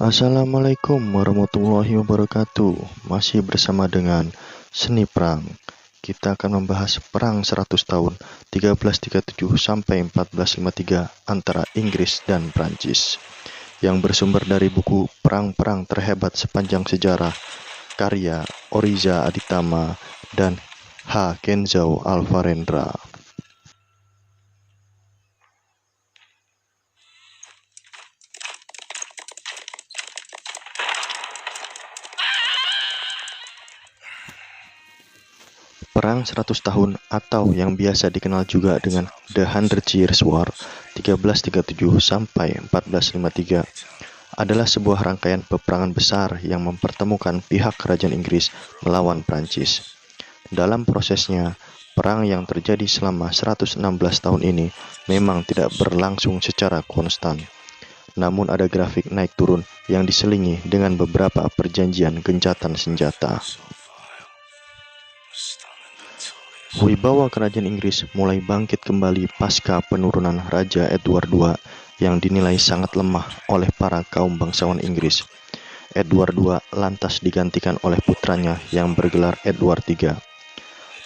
Assalamualaikum warahmatullahi wabarakatuh. Masih bersama dengan Seni Perang. Kita akan membahas Perang 100 tahun 1337 sampai 1453 antara Inggris dan Prancis yang bersumber dari buku Perang-Perang Terhebat Sepanjang Sejarah karya Oriza Aditama dan H. Kenzau Alvarendra. Perang 100 tahun atau yang biasa dikenal juga dengan The Hundred Years' War 1337 sampai 1453 adalah sebuah rangkaian peperangan besar yang mempertemukan pihak kerajaan Inggris melawan Prancis. Dalam prosesnya, perang yang terjadi selama 116 tahun ini memang tidak berlangsung secara konstan. Namun ada grafik naik turun yang diselingi dengan beberapa perjanjian gencatan senjata. Wibawa kerajaan Inggris mulai bangkit kembali pasca penurunan Raja Edward II yang dinilai sangat lemah oleh para kaum bangsawan Inggris. Edward II lantas digantikan oleh putranya yang bergelar Edward III.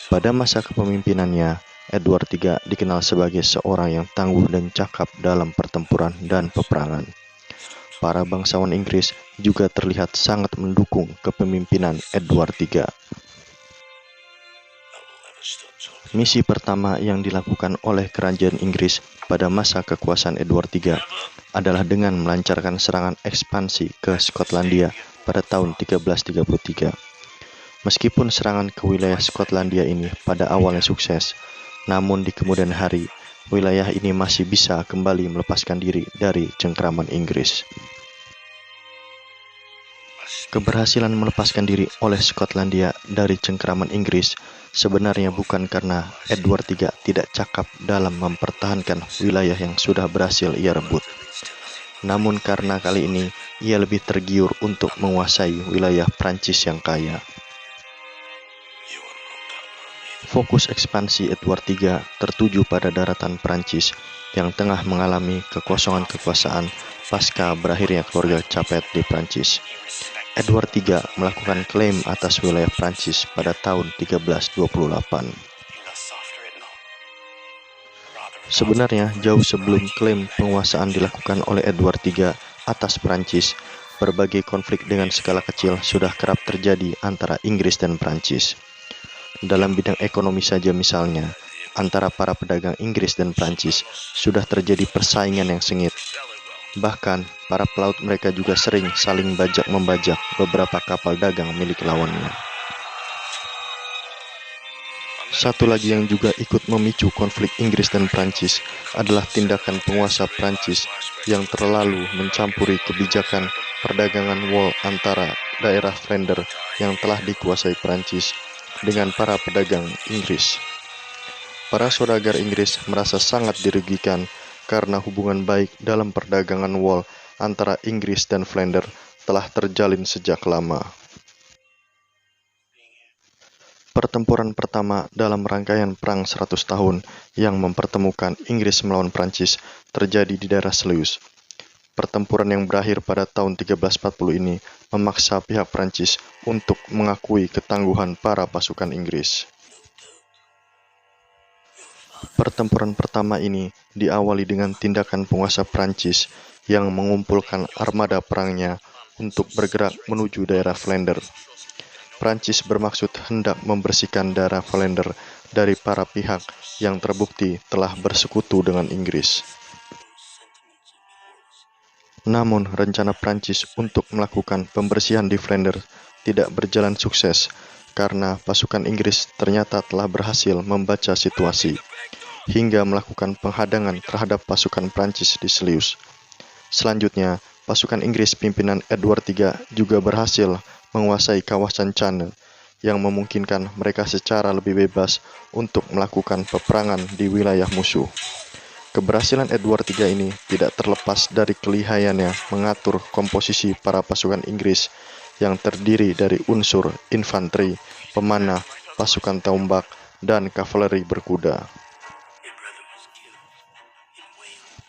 Pada masa kepemimpinannya, Edward III dikenal sebagai seorang yang tangguh dan cakap dalam pertempuran dan peperangan. Para bangsawan Inggris juga terlihat sangat mendukung kepemimpinan Edward III. Misi pertama yang dilakukan oleh kerajaan Inggris pada masa kekuasaan Edward III adalah dengan melancarkan serangan ekspansi ke Skotlandia pada tahun 1333. Meskipun serangan ke wilayah Skotlandia ini pada awalnya sukses, namun di kemudian hari, wilayah ini masih bisa kembali melepaskan diri dari cengkraman Inggris. Keberhasilan melepaskan diri oleh Skotlandia dari cengkraman Inggris sebenarnya bukan karena Edward III tidak cakap dalam mempertahankan wilayah yang sudah berhasil ia rebut. Namun karena kali ini ia lebih tergiur untuk menguasai wilayah Prancis yang kaya. Fokus ekspansi Edward III tertuju pada daratan Prancis yang tengah mengalami kekosongan kekuasaan pasca berakhirnya keluarga Capet di Prancis. Edward III melakukan klaim atas wilayah Prancis pada tahun 1328. Sebenarnya, jauh sebelum klaim penguasaan dilakukan oleh Edward III atas Prancis, berbagai konflik dengan skala kecil sudah kerap terjadi antara Inggris dan Prancis. Dalam bidang ekonomi saja misalnya, antara para pedagang Inggris dan Prancis sudah terjadi persaingan yang sengit. Bahkan, para pelaut mereka juga sering saling bajak-membajak beberapa kapal dagang milik lawannya. Satu lagi yang juga ikut memicu konflik Inggris dan Prancis adalah tindakan penguasa Prancis yang terlalu mencampuri kebijakan perdagangan wol antara daerah Flanders yang telah dikuasai Prancis dengan para pedagang Inggris. Para saudagar Inggris merasa sangat dirugikan karena hubungan baik dalam perdagangan wol antara Inggris dan Flanders telah terjalin sejak lama. Pertempuran pertama dalam rangkaian Perang 100 tahun yang mempertemukan Inggris melawan Prancis terjadi di daerah Sluis. Pertempuran yang berakhir pada tahun 1340 ini memaksa pihak Prancis untuk mengakui ketangguhan para pasukan Inggris. Pertempuran pertama ini diawali dengan tindakan penguasa Prancis yang mengumpulkan armada perangnya untuk bergerak menuju daerah Flanders. Prancis bermaksud hendak membersihkan daerah Flanders dari para pihak yang terbukti telah bersekutu dengan Inggris. Namun, rencana Prancis untuk melakukan pembersihan di Flanders tidak berjalan sukses karena pasukan Inggris ternyata telah berhasil membaca situasi hingga melakukan penghadangan terhadap pasukan Prancis di Sluis. Selanjutnya, pasukan Inggris pimpinan Edward III juga berhasil menguasai kawasan Channel yang memungkinkan mereka secara lebih bebas untuk melakukan peperangan di wilayah musuh. Keberhasilan Edward III ini tidak terlepas dari kelihayannya mengatur komposisi para pasukan Inggris yang terdiri dari unsur infanteri, pemanah, pasukan tombak, dan kavaleri berkuda.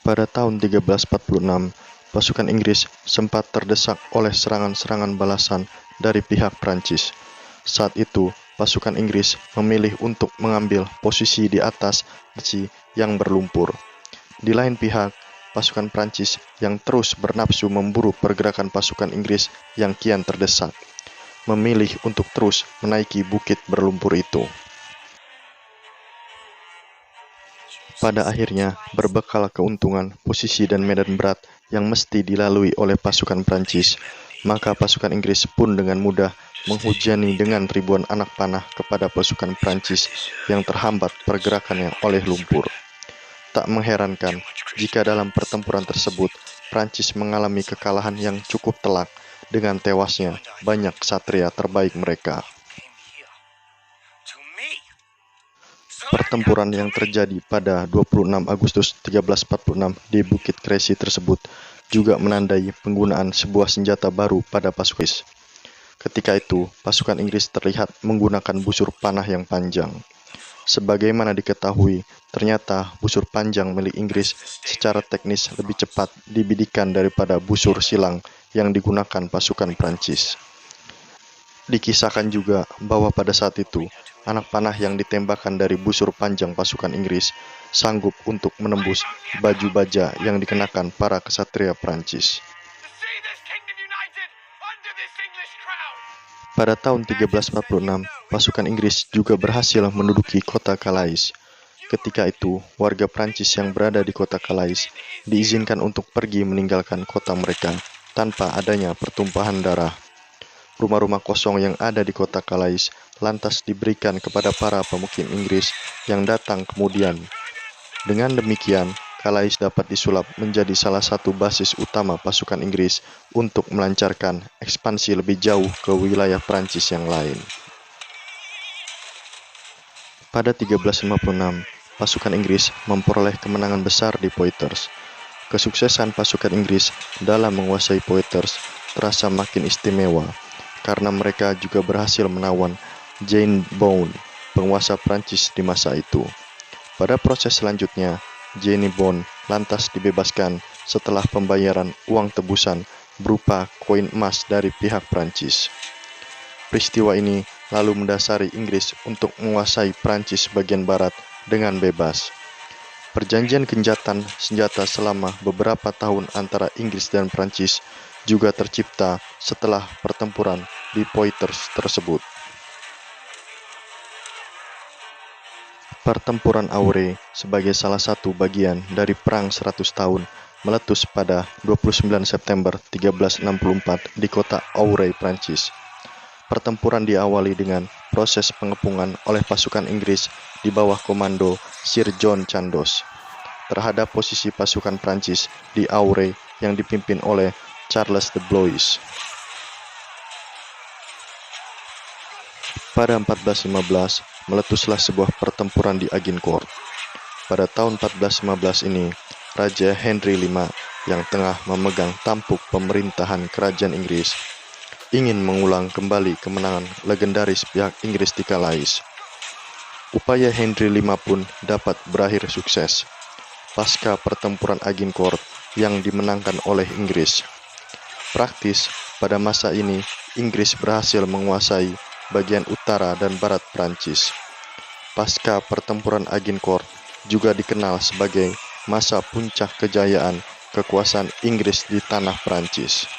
Pada tahun 1346, pasukan Inggris sempat terdesak oleh serangan-serangan balasan dari pihak Prancis. Saat itu, pasukan Inggris memilih untuk mengambil posisi di atas besi yang berlumpur. Di lain pihak, pasukan Prancis yang terus bernafsu memburu pergerakan pasukan Inggris yang kian terdesak, memilih untuk terus menaiki bukit berlumpur itu. Pada akhirnya, berbekal keuntungan, posisi dan medan berat yang mesti dilalui oleh pasukan Prancis, maka pasukan Inggris pun dengan mudah menghujani dengan ribuan anak panah kepada pasukan Prancis yang terhambat pergerakannya oleh lumpur. Tak mengherankan jika dalam pertempuran tersebut, Prancis mengalami kekalahan yang cukup telak dengan tewasnya banyak ksatria terbaik mereka. Pertempuran yang terjadi pada 26 Agustus 1346 di Bukit Crécy tersebut juga menandai penggunaan sebuah senjata baru pada pasukan Inggris. Ketika itu, pasukan Inggris terlihat menggunakan busur panah yang panjang. Sebagaimana diketahui, ternyata busur panjang milik Inggris secara teknis lebih cepat dibidikan daripada busur silang yang digunakan pasukan Prancis. Dikisahkan juga bahwa pada saat itu, anak panah yang ditembakkan dari busur panjang pasukan Inggris sanggup untuk menembus baju baja yang dikenakan para ksatria Prancis. Pada tahun 1346, pasukan Inggris juga berhasil menduduki kota Calais. Ketika itu, warga Prancis yang berada di kota Calais diizinkan untuk pergi meninggalkan kota mereka tanpa adanya pertumpahan darah. Rumah-rumah kosong yang ada di kota Calais lantas diberikan kepada para pemukim Inggris yang datang kemudian. Dengan demikian, Calais dapat disulap menjadi salah satu basis utama pasukan Inggris untuk melancarkan ekspansi lebih jauh ke wilayah Prancis yang lain. Pada 1356, pasukan Inggris memperoleh kemenangan besar di Poitiers. Kesuksesan pasukan Inggris dalam menguasai Poitiers terasa makin istimewa, karena mereka juga berhasil menawan Jean Bouin, penguasa Prancis di masa itu. Pada proses selanjutnya, Jean Bouin lantas dibebaskan setelah pembayaran uang tebusan berupa koin emas dari pihak Prancis. Peristiwa ini lalu mendasari Inggris untuk menguasai Prancis bagian barat dengan bebas. Perjanjian gencatan senjata selama beberapa tahun antara Inggris dan Prancis juga tercipta setelah pertempuran di Poitiers tersebut. Pertempuran Auray sebagai salah satu bagian dari Perang 100 tahun meletus pada 29 September 1364 di kota Auray, Prancis. Pertempuran diawali dengan proses pengepungan oleh pasukan Inggris di bawah komando Sir John Chandos terhadap posisi pasukan Prancis di Auray yang dipimpin oleh Charles de Blois. Pada 1415, meletuslah sebuah pertempuran di Agincourt. Pada tahun 1415 ini, Raja Henry V yang tengah memegang tampuk pemerintahan kerajaan Inggris ingin mengulang kembali kemenangan legendaris pihak Inggris di Calais. Upaya Henry V pun dapat berakhir sukses pasca pertempuran Agincourt yang dimenangkan oleh Inggris. Praktis, pada masa ini Inggris berhasil menguasai bagian utara dan barat Prancis. Pasca pertempuran Agincourt juga dikenal sebagai masa puncak kejayaan kekuasaan Inggris di tanah Prancis.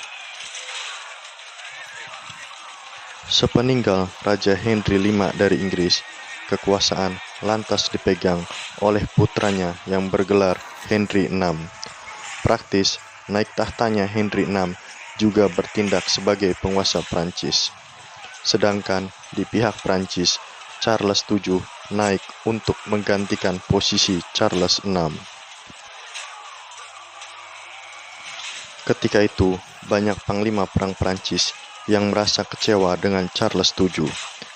Sepeninggal Raja Henry V dari Inggris, kekuasaan lantas dipegang oleh putranya yang bergelar Henry VI. Praktis, naik tahtanya Henry VI juga bertindak sebagai penguasa Prancis. Sedangkan di pihak Prancis, Charles VII naik untuk menggantikan posisi Charles VI. Ketika itu, banyak panglima perang Prancis yang merasa kecewa dengan Charles VII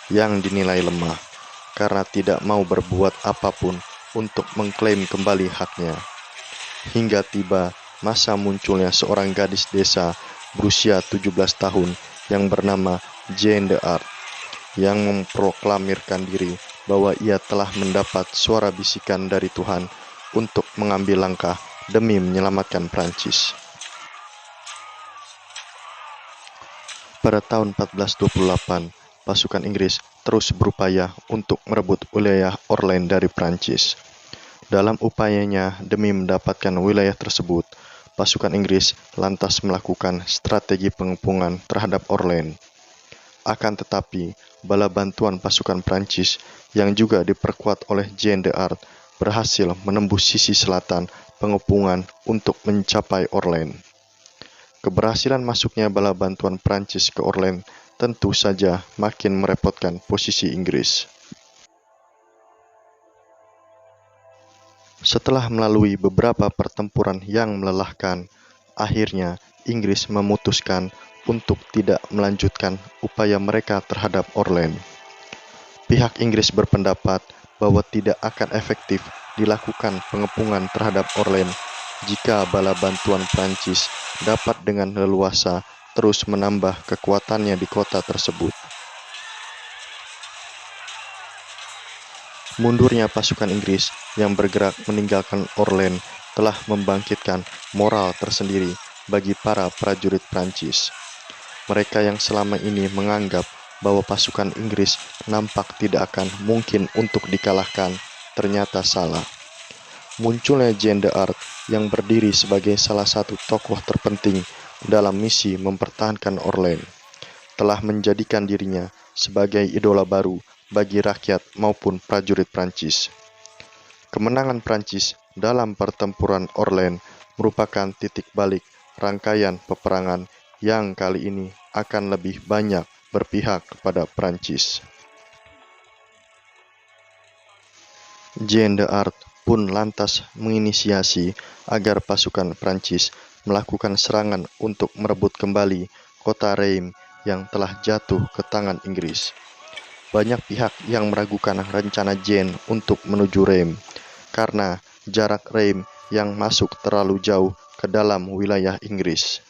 yang dinilai lemah karena tidak mau berbuat apapun untuk mengklaim kembali haknya. Hingga tiba masa munculnya seorang gadis desa berusia 17 tahun yang bernama Jeanne d'Arc yang memproklamirkan diri bahwa ia telah mendapat suara bisikan dari Tuhan untuk mengambil langkah demi menyelamatkan Prancis. Pada tahun 1428, pasukan Inggris terus berupaya untuk merebut wilayah Orléans dari Prancis. Dalam upayanya demi mendapatkan wilayah tersebut, pasukan Inggris lantas melakukan strategi pengepungan terhadap Orléans. Akan tetapi, bala bantuan pasukan Prancis yang juga diperkuat oleh Jeanne d'Arc berhasil menembus sisi selatan pengepungan untuk mencapai Orléans. Keberhasilan masuknya bala bantuan Prancis ke Orléans tentu saja makin merepotkan posisi Inggris. Setelah melalui beberapa pertempuran yang melelahkan, akhirnya Inggris memutuskan untuk tidak melanjutkan upaya mereka terhadap Orléans. Pihak Inggris berpendapat bahwa tidak akan efektif dilakukan pengepungan terhadap Orléans jika bala bantuan Prancis dapat dengan leluasa terus menambah kekuatannya di kota tersebut. Mundurnya pasukan Inggris yang bergerak meninggalkan Orléans telah membangkitkan moral tersendiri bagi para prajurit Prancis. Mereka yang selama ini menganggap bahwa pasukan Inggris nampak tidak akan mungkin untuk dikalahkan, ternyata salah. Munculnya Jeanne d'Arc yang berdiri sebagai salah satu tokoh terpenting dalam misi mempertahankan Orléans, telah menjadikan dirinya sebagai idola baru bagi rakyat maupun prajurit Prancis. Kemenangan Prancis dalam pertempuran Orléans merupakan titik balik rangkaian peperangan yang kali ini akan lebih banyak berpihak kepada Prancis. Jeanne d'Arc pun lantas menginisiasi agar pasukan Prancis melakukan serangan untuk merebut kembali kota Reims yang telah jatuh ke tangan Inggris. Banyak pihak yang meragukan rencana Jeanne untuk menuju Reims karena jarak Reims yang masuk terlalu jauh ke dalam wilayah Inggris.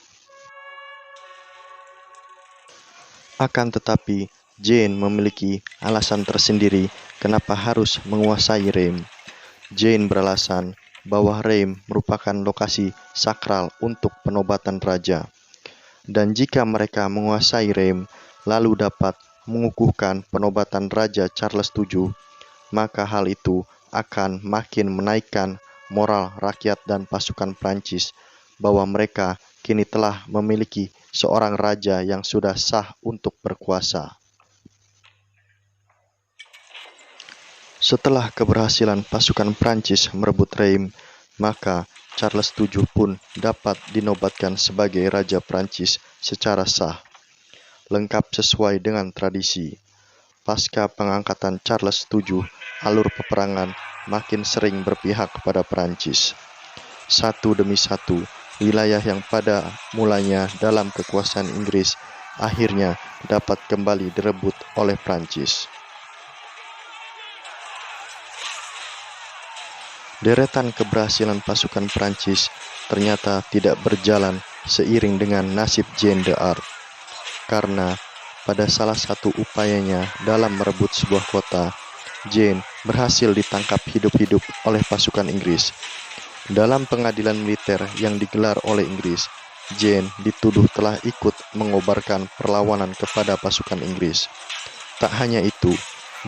Akan tetapi, Jeanne memiliki alasan tersendiri kenapa harus menguasai Reims. Jeanne beralasan bahwa Reims merupakan lokasi sakral untuk penobatan raja. Dan jika mereka menguasai Reims, lalu dapat mengukuhkan penobatan Raja Charles VII, maka hal itu akan makin menaikkan moral rakyat dan pasukan Prancis bahwa mereka kini telah memiliki seorang raja yang sudah sah untuk berkuasa. Setelah keberhasilan pasukan Prancis merebut Reims, maka Charles VII pun dapat dinobatkan sebagai Raja Prancis secara sah, lengkap sesuai dengan tradisi. Pasca pengangkatan Charles VII, alur peperangan makin sering berpihak kepada Prancis. Satu demi satu, wilayah yang pada mulanya dalam kekuasaan Inggris akhirnya dapat kembali direbut oleh Prancis. Deretan keberhasilan pasukan Prancis ternyata tidak berjalan seiring dengan nasib Jeanne d'Arc, karena pada salah satu upayanya dalam merebut sebuah kota, Jeanne berhasil ditangkap hidup-hidup oleh pasukan Inggris. Dalam pengadilan militer yang digelar oleh Inggris, Jeanne dituduh telah ikut mengobarkan perlawanan kepada pasukan Inggris. Tak hanya itu,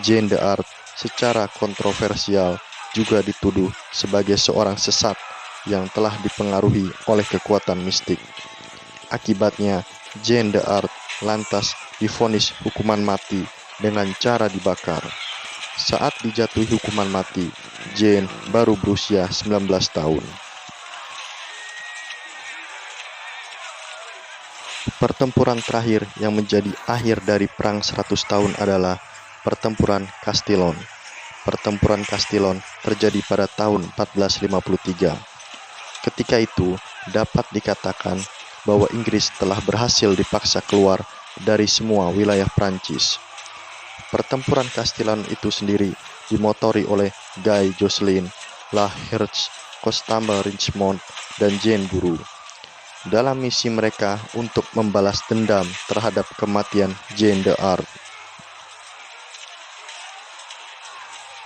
Jeanne d'Arc secara kontroversial juga dituduh sebagai seorang sesat yang telah dipengaruhi oleh kekuatan mistik. Akibatnya, Jeanne d'Arc lantas divonis hukuman mati dengan cara dibakar. Saat dijatuhi hukuman mati, Jeanne baru berusia 19 tahun. Pertempuran terakhir yang menjadi akhir dari Perang 100 tahun adalah Pertempuran Castillon. Pertempuran Castillon terjadi pada tahun 1453. Ketika itu, dapat dikatakan bahwa Inggris telah berhasil dipaksa keluar dari semua wilayah Prancis. Pertempuran Castillon itu sendiri dimotori oleh Guy Jocelyn, La Hirsch, Constable Richmond, dan Jane Buru dalam misi mereka untuk membalas dendam terhadap kematian Jeanne d'Arc.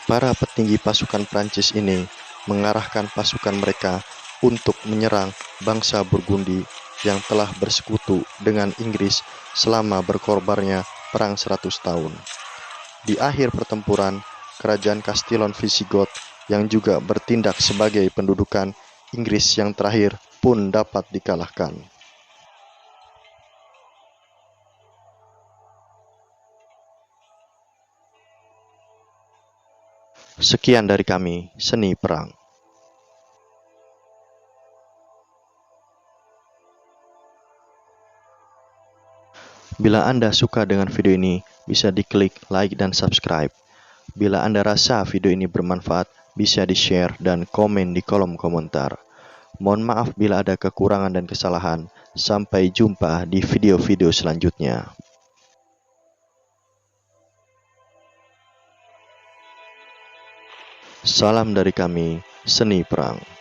Para petinggi pasukan Prancis ini mengarahkan pasukan mereka untuk menyerang bangsa Burgundi yang telah bersekutu dengan Inggris selama berkorbarnya Perang 100 tahun. Di akhir pertempuran, kerajaan Castillon Visigoth yang juga bertindak sebagai pendudukan Inggris yang terakhir pun dapat dikalahkan. Sekian dari kami, Seni Perang. Bila Anda suka dengan video ini, bisa diklik like dan subscribe. Bila Anda rasa video ini bermanfaat, bisa di-share dan komen di kolom komentar. Mohon maaf bila ada kekurangan dan kesalahan. Sampai jumpa di video-video selanjutnya. Salam dari kami, Seni Perang.